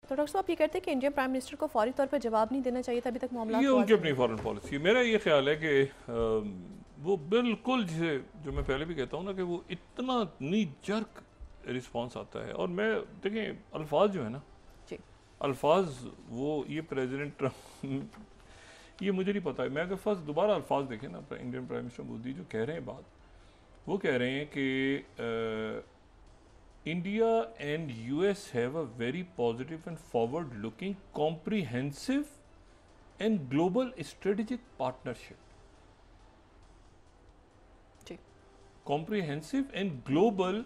तो डॉक्टर साहब आप ये कहते हैं कि इंडियन प्राइम मिनिस्टर को फौरी तौर पर जवाब नहीं देना चाहिए था, अभी तक मामला ये उनकी अपनी फॉरेन पॉलिसी। मेरा ये ख्याल है कि वो बिल्कुल, जिसे जो मैं पहले भी कहता हूँ ना, कि वो इतना नी जर्क रिस्पॉन्स आता है। और मैं देखें अल्फाज जो है ना, जी अल्फाज वो ये प्रेसिडेंट ट्रम्प ये मुझे नहीं पता है। मैं अगर फर्स्ट दोबारा अल्फाज देखें ना, इंडियन प्राइम मिनिस्टर मोदी जो कह रहे हैं बात, वो कह रहे हैं कि India and US have a very positive and forward looking comprehensive and global strategic partnership. जी comprehensive and global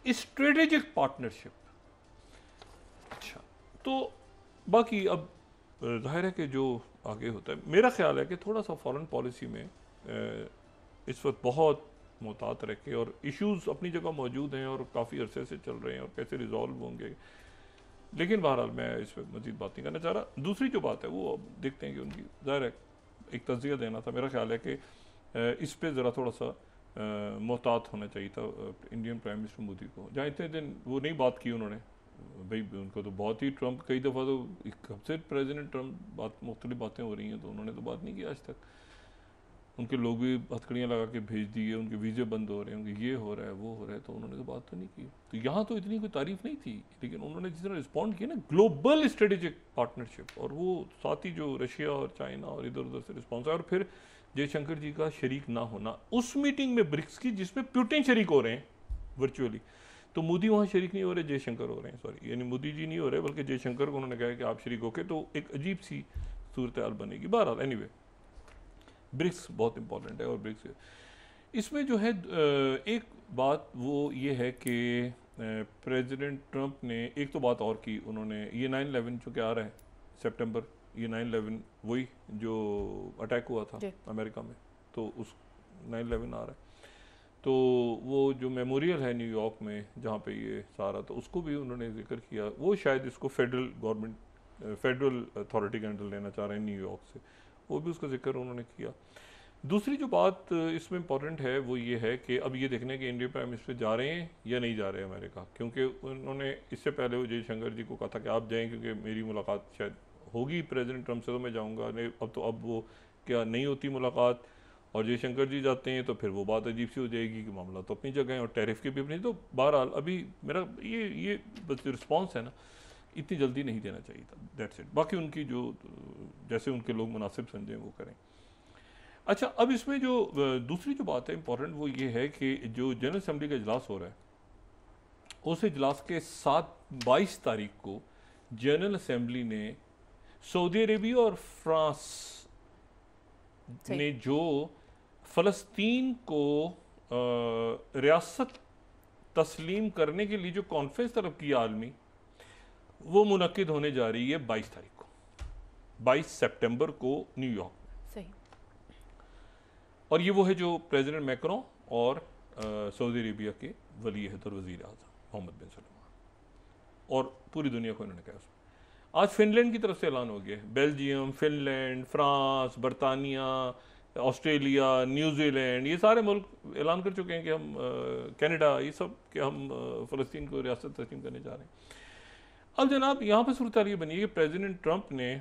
strategic partnership. अच्छा, तो बाकी अब जाहिर है कि जो आगे होता है, मेरा ख्याल है कि थोड़ा सा फॉरेन पॉलिसी में इस वक्त बहुत मोहतात रखे, और इश्यूज अपनी जगह मौजूद हैं और काफ़ी अरसे से चल रहे हैं और कैसे रिजॉल्व होंगे। लेकिन बहरहाल मैं इस पर मजीद बात नहीं करना चाह रहा। दूसरी जो बात है वो अब देखते हैं कि उनकी ज़ाहिर है एक तज़किया देना था। मेरा ख्याल है कि इस पे ज़रा थोड़ा सा मोहतात होना चाहिए था इंडियन प्राइम मिनिस्टर मोदी को। जहाँ इतने दिन वो नहीं बात की उन्होंने, भाई उनको तो बहुत ही ट्रम्प कई दफ़ा तो कब से प्रेसिडेंट ट्रम्प बात मुख्तलिफ बातें हो रही हैं, तो उन्होंने तो बात नहीं की आज तक। उनके लोग भी हथकड़ियाँ लगा के भेज दिए, उनके वीज़े बंद हो रहे हैं, उनके ये हो रहा है वो हो रहा है, तो उन्होंने तो बात तो नहीं की। तो यहाँ तो इतनी कोई तारीफ नहीं थी, लेकिन उन्होंने जिस तरह रिस्पॉन्ड किया ना, ग्लोबल स्ट्रेटेजिक पार्टनरशिप, और वो साथ ही जो रशिया और चाइना और इधर उधर से रिस्पॉन्स है, और फिर जयशंकर जी का शरीक ना होना उस मीटिंग में ब्रिक्स की, जिसमें पुतिन शरीक हो रहे हैं वर्चुअली। तो मोदी वहाँ शरीक नहीं हो रहे, जयशंकर हो रहे हैं, सॉरी, यानी मोदी जी नहीं हो रहे बल्कि जयशंकर को उन्होंने कहा कि आप शरीक होके, तो एक अजीब सी सूरत हाल बनेगी। बहरहाल एनीवे, ब्रिक्स बहुत इंपॉर्टेंट है। और ब्रिक्स इसमें जो है एक बात वो ये है कि प्रेसिडेंट ट्रंप ने एक तो बात और की, उन्होंने ये 9/11 जो कि आ रहा है सितंबर, ये 9/11 वही जो अटैक हुआ था अमेरिका में, तो उस 9/11 आ रहा है, तो वो जो मेमोरियल है न्यूयॉर्क में जहाँ पे ये सारा, तो उसको भी उन्होंने जिक्र किया। वो शायद इसको फेडरल गवर्नमेंट फेडरल अथॉरिटी के अंडर लेना चाह रहे हैं न्यूयॉर्क से, वो भी उसका जिक्र उन्होंने किया। दूसरी जो बात इसमें इंपॉर्टेंट है वो ये है कि अब ये देखने कि इंडियन प्राइम मिनिस्टर जा रहे हैं या नहीं जा रहे हैं अमेरिका, क्योंकि उन्होंने इससे पहले वो जयशंकर जी को कहा था कि आप जाएं क्योंकि मेरी मुलाकात शायद होगी प्रेसिडेंट ट्रंप से, तो मैं जाऊंगा। नहीं, अब वो क्या नहीं होती मुलाकात और जयशंकर जी जाते हैं, तो फिर वो बात अजीब सी हो जाएगी कि मामला तो अपनी जगह है और टैरिफ की भी अपनी। तो बहरहाल अभी मेरा ये बस रिस्पॉन्स है ना, इतनी जल्दी नहीं देना चाहिए था, दैट्स इट। बाकी उनकी जो जैसे उनके लोग मुनासिब समझें वो करें। अच्छा, अब इसमें जो दूसरी जो बात है इंपॉर्टेंट वो ये है कि जो जनरल असेंबली का इजलास हो रहा है, उस इजलास के 22 तारीख को जनरल असेंबली ने सऊदी अरेबिया और फ्रांस ने जो फ़लस्तीन को रियासत तस्लीम करने के लिए जो कॉन्फ्रेंस तलब की आलमी, वो मुनक्किद होने जा रही है 22 तारीख को, 22 सितंबर को न्यूयॉर्क में। सही। और ये वो है जो प्रेसिडेंट मैक्रोन और सऊदी अरेबिया के वली अहद और वज़ीर आज़म मोहम्मद बिन सलमान और पूरी दुनिया को इन्होंने कहा। उसमें आज फिनलैंड की तरफ से ऐलान हो गया, बेल्जियम, फिनलैंड, फ्रांस, बरतानिया, ऑस्ट्रेलिया, न्यूजीलैंड, ये सारे मुल्क ऐलान कर चुके हैं कि हम कनाडा, ये सब कि हम फ़लस्तीन को रियासत तस्लीम करने जा रहे हैं। अब जनाब यहाँ पर सूरत हाल ये बनी है कि प्रेसिडेंट ट्रंप ने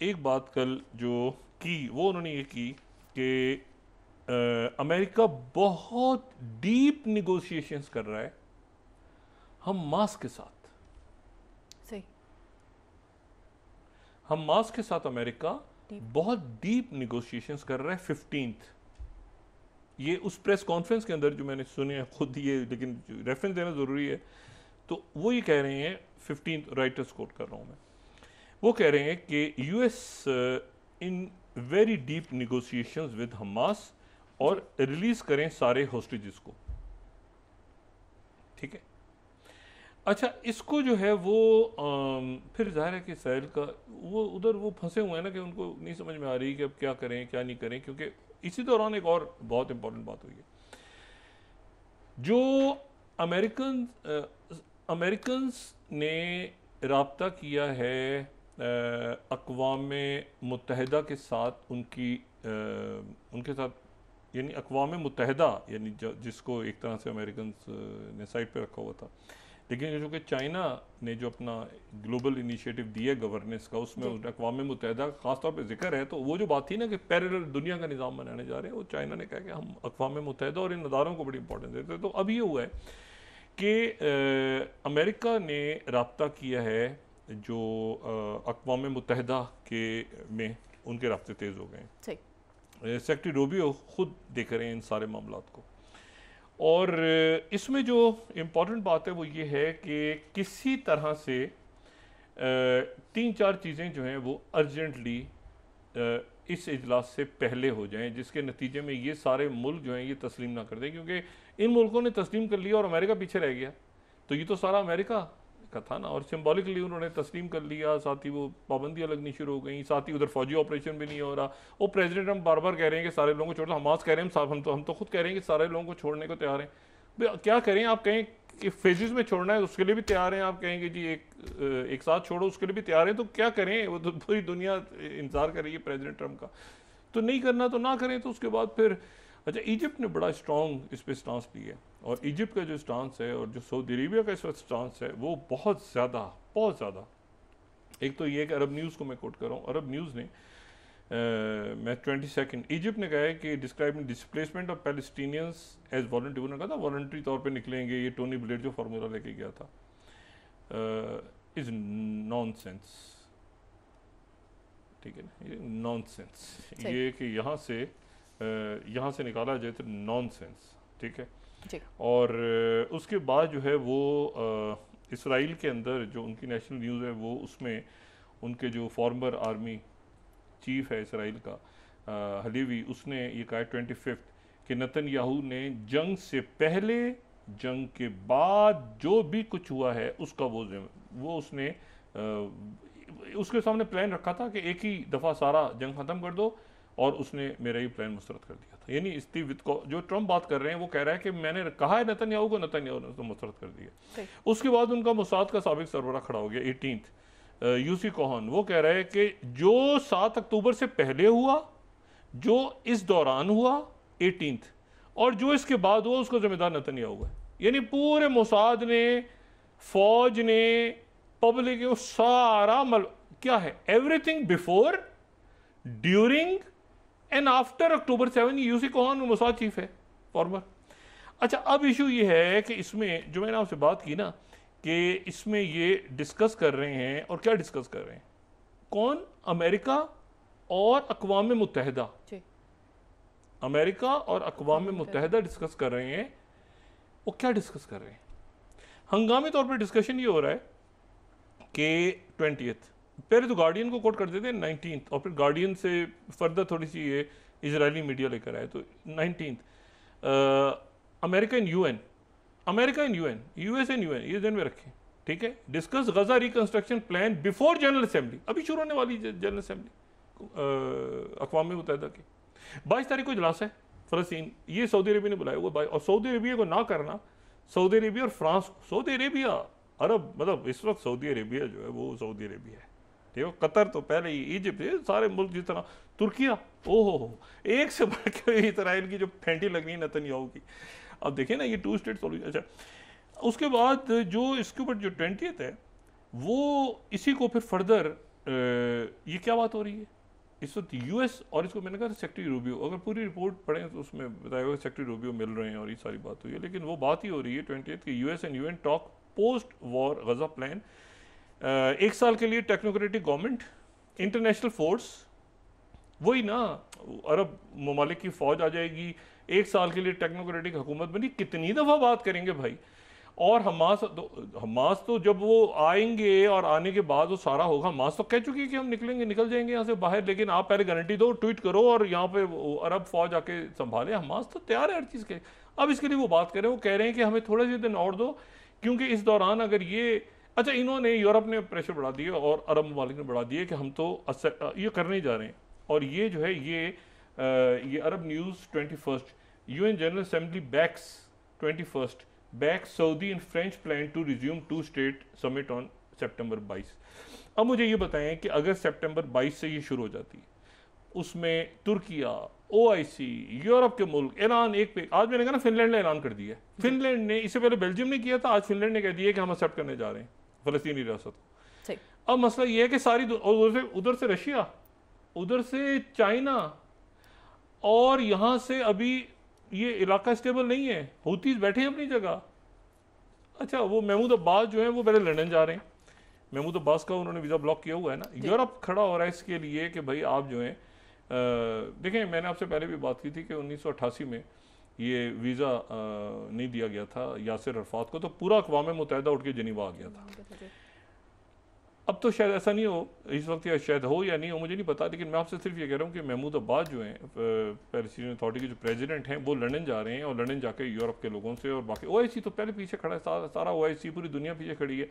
एक बात कल जो की, वो उन्होंने ये की कि अमेरिका बहुत डीप निगोशिएशंस कर रहा है हमास के साथ। सही। हमास के साथ अमेरिका बहुत डीप निगोशिएशंस कर रहा है 15th। ये उस प्रेस कॉन्फ्रेंस के अंदर जो मैंने सुने हैं खुद, ये लेकिन रेफरेंस देना ज़रूरी है, तो वो ये कह रहे हैं 15th, राइटर्स कोट कर रहा हूँ मैं, वो कह रहे हैं कि US in very deep negotiations with Hamas और रिलीज करें सारे होस्टेजेस को। ठीक है। अच्छा, इसको जो है वो फिर जाहिर है कि इसराइल का वो उधर वो फंसे हुए हैं ना, कि उनको नहीं समझ में आ रही कि अब क्या करें क्या नहीं करें, क्योंकि इसी दौरान एक और बहुत इंपॉर्टेंट बात हुई है। जो अमेरिकन्स ने राब्ता किया है अक़वाम मुत्तहिदा के साथ, उनके साथ, यानी अक़वाम मुत्तहिदा, यानी जिसको एक तरह से अमेरिकन ने साइड पे रखा हुआ था, लेकिन जो कि चाइना ने जो अपना ग्लोबल इनिशिएटिव दिया गवर्नेंस का, उसमें अक़वाम मुत्तहिदा का खासतौर पे जिक्र है, तो वो जो बात थी ना कि पैरेलल दुनिया का निज़ाम बनाने जा रहे हैं, वो चाइना ने कहा कि हम अक़वाम मुत्तहिदा और इन अदारों को बड़ी इंपॉर्टेंस देते हैं। तो अब ये हुआ है कि अमेरिका ने रब्ता किया है जो अक़वाम मुत्तहिदा के में उनके रास्ते तेज़ हो गए हैं। सेक्रेटरी रूबियो खुद देख रहे हैं इन सारे मामलात को, और इसमें जो इम्पोर्टेंट बात है वो ये है कि किसी तरह से 3-4 चीज़ें जो हैं वो अर्जेंटली इस इजलास से पहले हो जाएं, जिसके नतीजे में ये सारे मुल्क जो हैं ये तस्लीम ना कर दें, क्योंकि इन मुल्कों ने तस्लीम कर लिया और अमेरिका पीछे रह गया। तो ये तो सारा अमेरिका का था ना, और सिम्बॉलिकली उन्होंने तस्लीम कर लिया, साथ ही वो पाबंदियाँ लगनी शुरू हो गई, साथ ही उधर फौजी ऑपरेशन भी नहीं हो रहा। वो प्रेसिडेंट हम बार बार कह रहे हैं कि सारे लोगों को छोड़ दो, हमास कह रहे हैं हम तो खुद कह रहे हैं कि सारे लोगों को छोड़ने को तैयार हैं। क्या करें, आप कहें कि फेजेस में छोड़ना है उसके लिए भी तैयार हैं, आप कहेंगे जी एक साथ छोड़ो उसके लिए भी तैयार हैं, तो क्या करें? वो तो पूरी दुनिया इंतजार कर रही है प्रेसिडेंट ट्रम्प का। तो नहीं करना तो ना करें। तो उसके बाद फिर अच्छा, इजिप्ट ने बड़ा स्ट्रॉन्ग इस पर स्टांस लिया, और इजिप्ट का जो स्टांस है और जो सऊदी अरेबिया का इस वक्त स्टांस है वो बहुत ज़्यादा एक तो ये कि अरब न्यूज़ को मैं कोट कर रहा हूँ, अरब न्यूज़ ने मैं 22 इजिप्ट ने कहा है कि describing displacement of Palestinians as voluntary, उन्होंने कहा था वॉलंटरी तौर पे निकलेंगे, ये टोनी ब्लेयर जो फार्मूला लेके गया था, इज नॉनसेंस। ठीक है ना, ये नॉनसेंस, ये कि यहाँ से निकाला जाए तो नॉनसेंस। ठीक है। और उसके बाद जो है वो इसराइल के अंदर जो उनकी नेशनल न्यूज़ है वो उसमें उनके जो फॉर्मर आर्मी चीफ है इसराइल का हलीवी, उसने ये कहा 25 कि नेतन्याहू ने जंग से पहले जंग के बाद जो भी कुछ हुआ है उसका वो उसने उसके सामने प्लान रखा था कि एक ही दफ़ा सारा जंग ख़त्म कर दो, और उसने मेरा ही प्लान मुस्तरद कर दिया था। यानी स्टीव को जो ट्रम्प बात कर रहे हैं वो कह रहा है कि मैंने कहा है नेतन्याहू को, नेतन्याहू ने तो मुस्तरद कर दिया। उसके बाद उनका मोसाद का साबिक सरबरा खड़ा हो गया 18 यूसी कोहन, वो कह रहा है कि जो 7 अक्टूबर से पहले हुआ, जो इस दौरान हुआ 18 और जो इसके बाद हुआ, उसका जिम्मेदार नेतन्याहू है। यानी पूरे मोसाद ने, फौज ने, पब्लिक ने, सारा क्या है, everything before, during and after October 7। Yossi Cohen Mossad chief है फॉर्मर। अच्छा, अब इशू ये है कि इसमें जो मैंने आपसे बात की ना कि इसमें ये डिस्कस कर रहे हैं, और क्या डिस्कस कर रहे हैं, कौन? अमेरिका और अक़वाम मुत्तहिदा। अमेरिका और अक़वाम मुत्तहिदा डिस्कस कर रहे हैं। वो क्या डिस्कस कर रहे हैं? हंगामी तौर पर डिस्कशन ये हो रहा है कि 20th, पहले तो गार्डियन को कोट कर देते हैं 19th, और फिर गार्डियन से फर्दर थोड़ी सी ये इजरायली मीडिया लेकर आए, तो 19th America in UN, US and UN, ये दिन में रखें। ठीक है। Discuss Gaza reconstruction plan before General Assembly, अभी शुरू होने वाली जनरल असेंबली अक़वाम मुत्तहिदा की 22 तारीख को इजलास है फ़लस्तीन, ये सऊदी अरेबिया ने बुलाया हुआ। और सऊदी अरेबिया को ना करना, सऊदी अरेबिया और फ्रांस, सऊदी अरेबिया अरब, मतलब इस वक्त सऊदी अरेबिया जो है वो सऊदी अरेबिया है। ठीक है। कतर तो पहले ही, इजिप्ट, सारे मुल्क जिस तरह, तुर्किया, ओहो एक से बढ़ के इसराइल की जो फेंटी लग रही है नेतन्याहू की। अब देखिए ना, ये 2 स्टेट सॉल्यूशन। अच्छा, उसके बाद जो इसके ऊपर जो 20th है वो इसी को फिर फर्दर ये क्या बात हो रही है इस वक्त यूएस, और इसको मैंने कहा सेक्रेटरी रूबियो, अगर पूरी रिपोर्ट पढ़ें तो उसमें बताया हुआ सेक्रेटरी रूबियो मिल रहे हैं और ये सारी बात हुई है। लेकिन वो बात ही हो रही है 20th की, US and UN talk post war Gaza plan, 1 साल के लिए टेक्नोक्रेटिक गवर्नमेंट, इंटरनेशनल फोर्स, वही ना अरब ममालिक की फौज आ जाएगी, 1 साल के लिए टेक्नोक्रेटिक हुकूमत बनी। कितनी दफ़ा बात करेंगे भाई? और हमास तो जब वो आएंगे और आने के बाद वो सारा होगा, हमास तो कह चुकी है कि हम निकल जाएंगे यहाँ से बाहर, लेकिन आप पहले गारंटी दो, ट्वीट करो और यहाँ पे अरब फौज आके संभाले। हमास तो तैयार है हर चीज़ के। अब इसके लिए वो बात कर रहे हैं, वो कह रहे हैं कि हमें थोड़े से दिन और दो, क्योंकि इस दौरान अगर ये, अच्छा, इन्होंने, यूरोप ने प्रेशर बढ़ा दिया और अरब ममालिक ने बढ़ा दिया कि हम तो ये करने जा रहे हैं। और ये जो है ये Arab News 21 UN General Assembly backs 21 back Saudi and French plan to resume 2 state summit on सितंबर 22। अब मुझे ये बताएं कि अगर सितंबर 22 से ये शुरू हो जाती है, उसमें तुर्किया, OIC, यूरोप के मुल्क ऐलान एक पे, आज मैंने कहा ना फिनलैंड ने ऐलान कर दिया है। फिनलैंड ने, इससे पहले बेल्जियम ने किया था, आज फिनलैंड ने कह दिया कि हम एक्सेप्ट करने जा रहे हैं फलस्तीनी रियासत को। अब मसला ये है कि सारी उधर से रशिया, उधर से चाइना, और यहाँ से अभी ये इलाका स्टेबल नहीं है, हूतीज बैठे हैं अपनी जगह। अच्छा, वो महमूद अब्बास जो है वो पहले लंदन जा रहे हैं, महमूद अब्बास का उन्होंने वीज़ा ब्लॉक किया हुआ है ना। यूरोप खड़ा हो रहा है इसके लिए कि भाई आप जो है देखें, मैंने आपसे पहले भी बात की थी कि 1988 में ये वीज़ा नहीं दिया गया था यासिर अरफात को, तो पूरा अक़वाम मुत्तहिदा उठ के जनीवा आ गया था। अब तो शायद ऐसा नहीं हो इस वक्त, या शायद हो या नहीं हो मुझे नहीं पता, लेकिन मैं आपसे सिर्फ ये कह रहा हूँ कि महमूद अब्बास जो हैं पैलेस्टीनियन अथॉरिटी के जो प्रेसिडेंट हैं वो लंदन जा रहे हैं, और लंदन जाके यूरोप के लोगों से, और बाकी OIC तो पहले पीछे खड़ा है, सारा OIC पूरी दुनिया पीछे खड़ी है,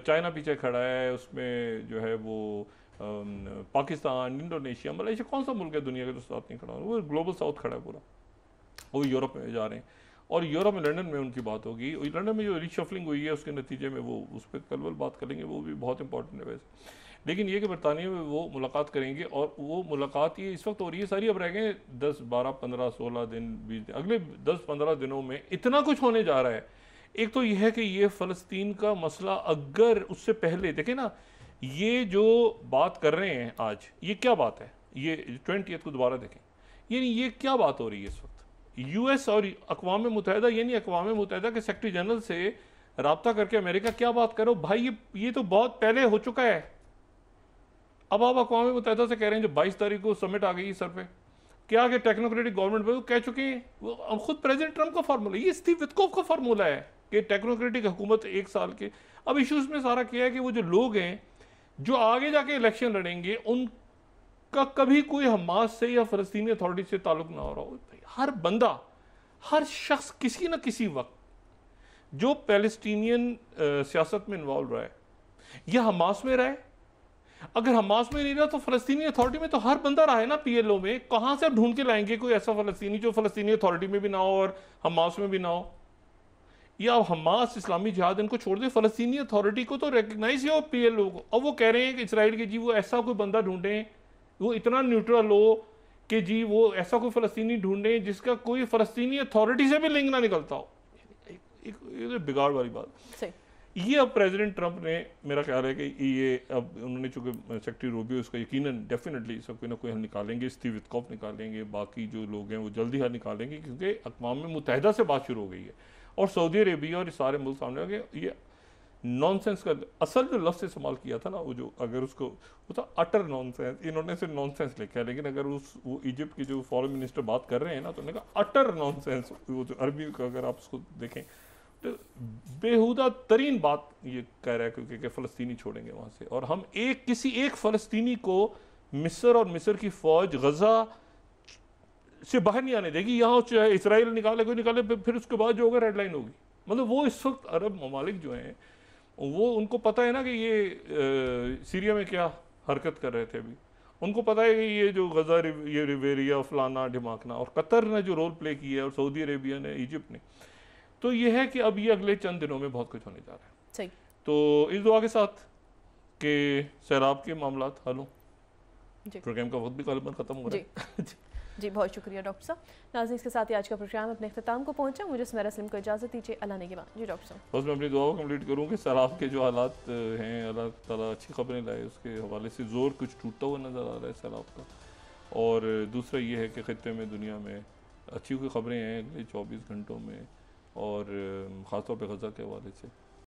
चाइना पीछे खड़ा है, उसमें जो है वो पाकिस्तान, इंडोनेशिया, मलेशिया, कौन सा मुल्क है दुनिया के जो साथ नहीं खड़ा, वो ग्लोबल साउथ खड़ा है पूरा, वो यूरोप में जा रहे हैं। और यूरोप में लंदन में उनकी बात होगी, लंदन में जो रिशफलिंग हुई है उसके नतीजे में वो उस पर कल बात करेंगे, वो भी बहुत इंपॉर्टेंट है वैसे। लेकिन ये कि बरतानिया में वो मुलाकात करेंगे, और वो मुलाकात ये इस वक्त हो रही है सारी, अब रह गए 10, 12, 15, 16 दिन, 20 दिन, अगले 10-15 दिनों में इतना कुछ होने जा रहा है। एक तो यह है कि ये फ़लस्तीन का मसला, अगर उससे पहले देखें ना, ये जो बात कर रहे हैं आज, ये क्या बात है, ये 20th को दोबारा देखें, ये क्या बात हो रही है इस वक्त। US और अक़वाम मुत्तहिदा, यानी अक़वाम मुत्तहिदा के सेक्रेटरी जनरल से रब्ता करके अमेरिका क्या बात करो भाई, ये तो बहुत पहले हो चुका है। अब आप अक़वाम मुत्तहिदा से कह रहे हैं जो 22 तारीख को समिट आ गई सर पे, क्या कि टेक्नोक्रेटिक गवर्नमेंट में वो कह चुके हैं, वो खुद प्रेसिडेंट ट्रंप का फार्मूला, ये स्टीव विटकोफ का फार्मूला है कि टेक्नोक्रेटिक हुकूमत 1 साल के। अब इशूज़ में सारा क्या है कि वो जो लोग हैं जो आगे जाके इलेक्शन लड़ेंगे, उनका कभी कोई हमास से या फ़लस्तीनी अथॉरिटी से ताल्लुक ना हो रहा हो। हर बंदा, हर शख्स किसी न किसी वक्त जो पैलेस्टीनियन सियासत में इन्वॉल्व रहा है या हमास में रहा है, अगर हमास में नहीं रहा तो फ़लस्तीनी अथॉरिटी में तो हर बंदा रहा है ना। PLO में कहाँ से आप ढूंढ के लाएंगे कोई ऐसा फ़लस्तीनी जो फ़लस्तीनी अथॉरिटी में भी ना हो और हमास में भी ना हो, या हमास, इस्लामी जिहाद, इनको छोड़ दे, फ़लस्तीनी अथॉरिटी को तो रिकग्नाइज ही हो PLO को। अब वो कह रहे हैं कि इसराइल के जी वो ऐसा कोई बंदा ढूंढें, वो इतना न्यूट्रल हो कि जी वो ऐसा कोई फ़लस्तीनी ढूंढें जिसका कोई फ़लस्तीनी अथॉरिटी से भी लिंक ना निकलता हो। एक बिगाड़ वाली बात। ये अब प्रेसिडेंट ट्रंप ने, मेरा ख्याल है कि ये अब उन्होंने, चूँकि सेक्रेटरी रूबियो इसका यकीनन डेफिनेटली सब कोई ना कोई हल निकालेंगे, स्टीव विटकोफ निकालेंगे, बाकी जो लोग हैं वो जल्दी हल निकालेंगे, क्योंकि अक़वाम मुत्तहिदा से बात शुरू हो गई है और सऊदी अरेबिया और सारे मुल्क सामने आ गए। ये नॉनसेंस का असल जो लफ्ज़ इस्तेमाल किया था ना, वो जो, अगर उसको, वो था अटर नॉनसेंस, इन्होंने सिर्फ नॉनसेंस लिखा है, लेकिन अगर वो इजिप्ट के जो फॉरेन मिनिस्टर बात कर रहे हैं ना, तो उन्होंने कहा अटर नॉनसेंस, वो जो अरबी का अगर आप उसको देखें तो बेहुदा तरीन बात ये कह रहा है, क्योंकि फ़लस्तीनी छोड़ेंगे वहाँ से, और हम किसी एक फ़लस्तीनी को मिस्र और मिस्र की फ़ौज गज़ा से बाहर नहीं आने देगी। यहाँ चाहे इसराइल निकाले, कोई निकाले, फिर उसके बाद जो होगा रेड लाइन होगी। मतलब वो इस वक्त अरब ममालिक जो हैं वो, उनको पता है ना कि ये सीरिया में क्या हरकत कर रहे थे अभी, उनको पता है कि ये जो गज़ा, ये रिवेरिया, फलाना ढिमाकना, और कतर ने जो रोल प्ले किया है, और सऊदी अरेबिया ने, इजिप्ट ने, तो ये है कि अब ये अगले चंद दिनों में बहुत कुछ होने जा रहा है। सही। तो इस दुआ के साथ कि सैलाब के मामला हल हों। प्रोग्राम का वक्त भी कल ख़त्म हो रहा है। जी, बहुत शुक्रिया डॉक्टर साहब। नाज़रीन, इसके साथ ही आज का प्रोग्राम अपने अख्ताम को पहुंचा। मुझे सुमेरा सलीम को इजाज़त दीजिए, अल्लाह ने के बाद। जी डॉक्टर साहब, बस मैं अपनी दुआ को कंप्लीट करूँ कि सैलाब के जो हालात हैं, अल्लाह ताला अच्छी खबरें लाए, उसके हवाले से ज़ोर कुछ टूटता हुआ नज़र आ रहा है सैलाब का। और दूसरा ये है कि ख़ित्ते में, दुनिया में अच्छी कोई खबरें हैं अगले 24 घंटों में, और ख़ासतौर पर गज़ा के हवाले से।